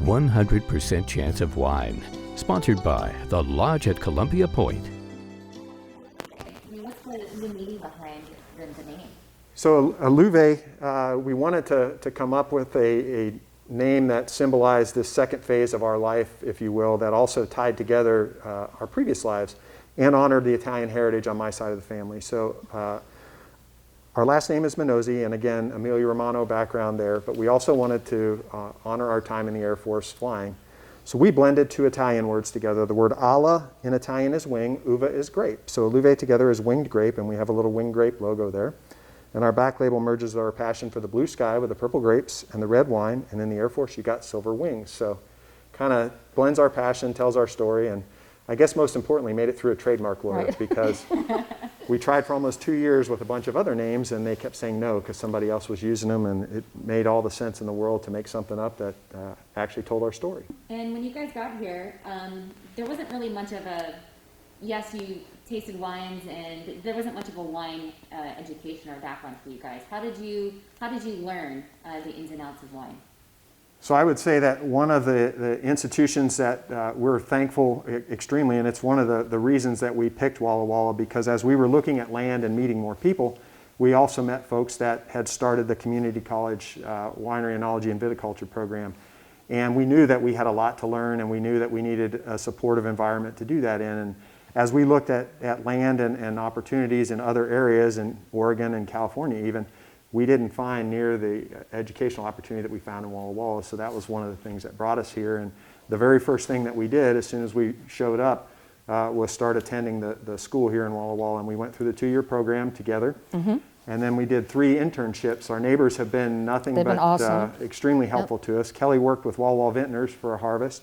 100% Chance of Wine. Sponsored by The Lodge at Columbia Point. What's the meaning behind the name? So Aluve, we wanted to come up with a name that symbolized this second phase of our life, if you will, that also tied together our previous lives and honored the Italian heritage on my side of the family. So our last name is Minozzi, and again, Emilia Romano background there, but we also wanted to honor our time in the Air Force flying. So we blended two Italian words together. The word ala in Italian is wing, uva is grape. So Aluve together is winged grape, and we have a little winged grape logo there. And our back label merges our passion for the blue sky with the purple grapes and the red wine, and in the Air Force you got silver wings. So kind of blends our passion, tells our story, and I guess most importantly made it through a trademark lawyer, right? Because we tried for almost 2 years with a bunch of other names, and they kept saying no because somebody else was using them, and it made all the sense in the world to make something up that actually told our story. And when you guys got here, there wasn't really much of a, yes, you tasted wines, and there wasn't much of a wine education or background for you guys. How did you learn the ins and outs of wine? So I would say that one of the institutions that we're thankful extremely, and it's one of the reasons that we picked Walla Walla, because as we were looking at land and meeting more people, we also met folks that had started the community college winery, enology, and viticulture program. And we knew that we had a lot to learn, and we knew that we needed a supportive environment to do that in. And as we looked at land and opportunities in other areas in Oregon and California even, we didn't find near the educational opportunity that we found in Walla Walla. So that was one of the things that brought us here. And the very first thing that we did as soon as we showed up was start attending the school here in Walla Walla. And we went through the 2-year program together. Mm-hmm. And then we did 3 internships. Our neighbors have been nothing but awesome. Extremely helpful to us. Kelly worked with Walla Walla Vintners for a harvest.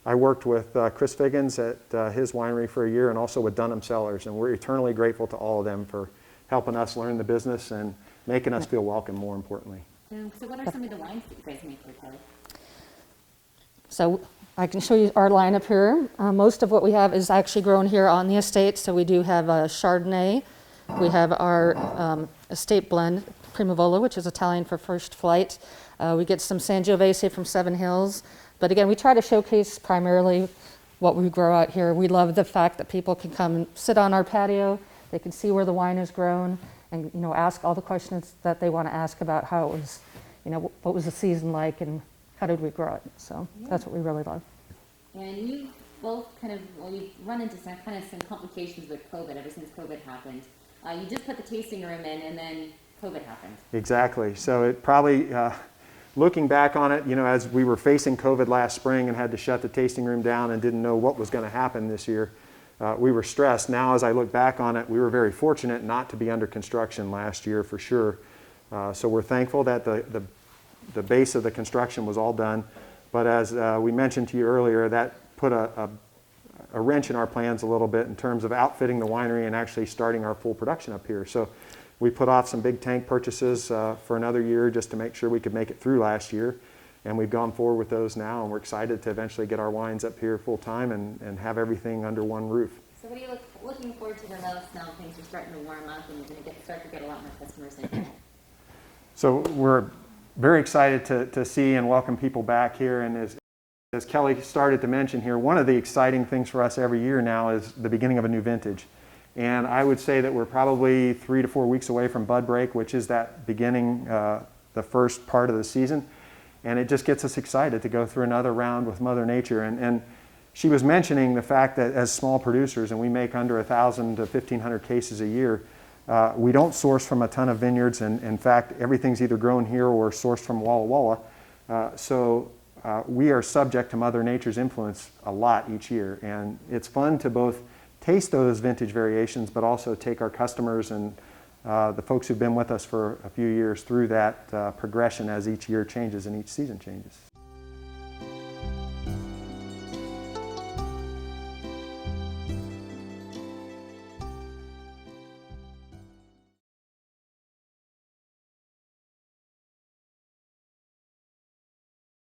I worked with Chris Figgins at his winery for a year, and also with Dunham Cellars. And we're eternally grateful to all of them for helping us learn the business and making us feel welcome, more importantly. So what are some of the wines that you guys make for Kelly? So I can show you our lineup here. Most of what we have is actually grown here on the estate. So we do have a Chardonnay. We have our estate blend, Primavera, which is Italian for first flight. We get some Sangiovese from Seven Hills. But again, we try to showcase primarily what we grow out here. We love the fact that people can come and sit on our patio. They can see where the wine is grown, and ask all the questions that they want to ask about how it was, what was the season like and how did we grow it. So that's what we really love. And you both you've run into some complications with COVID ever since COVID happened. You just put the tasting room in, and then COVID happened. Exactly. So it probably, looking back on it, as we were facing COVID last spring and had to shut the tasting room down and didn't know what was going to happen this year, we were stressed. Now, as I look back on it, we were very fortunate not to be under construction last year for sure. So we're thankful that the base of the construction was all done. But as we mentioned to you earlier, that put a wrench in our plans a little bit in terms of outfitting the winery and actually starting our full production up here. So we put off some big tank purchases for another year just to make sure we could make it through last year. And we've gone forward with those now, and we're excited to eventually get our wines up here full time and have everything under one roof. So what are you looking forward to the most now? Things are starting to warm up, and you're going to start to get a lot more customers in here. So we're very excited to see and welcome people back here. And as Kelly started to mention here, one of the exciting things for us every year now is the beginning of a new vintage. And I would say that we're probably 3 to 4 weeks away from bud break, which is that beginning, the first part of the season. And it just gets us excited to go through another round with Mother Nature. And she was mentioning the fact that as small producers, and we make under 1,000 to 1,500 cases a year, we don't source from a ton of vineyards. And in fact, everything's either grown here or sourced from Walla Walla. So we are subject to Mother Nature's influence a lot each year. And it's fun to both taste those vintage variations, but also take our customers and the folks who've been with us for a few years through that progression as each year changes and each season changes.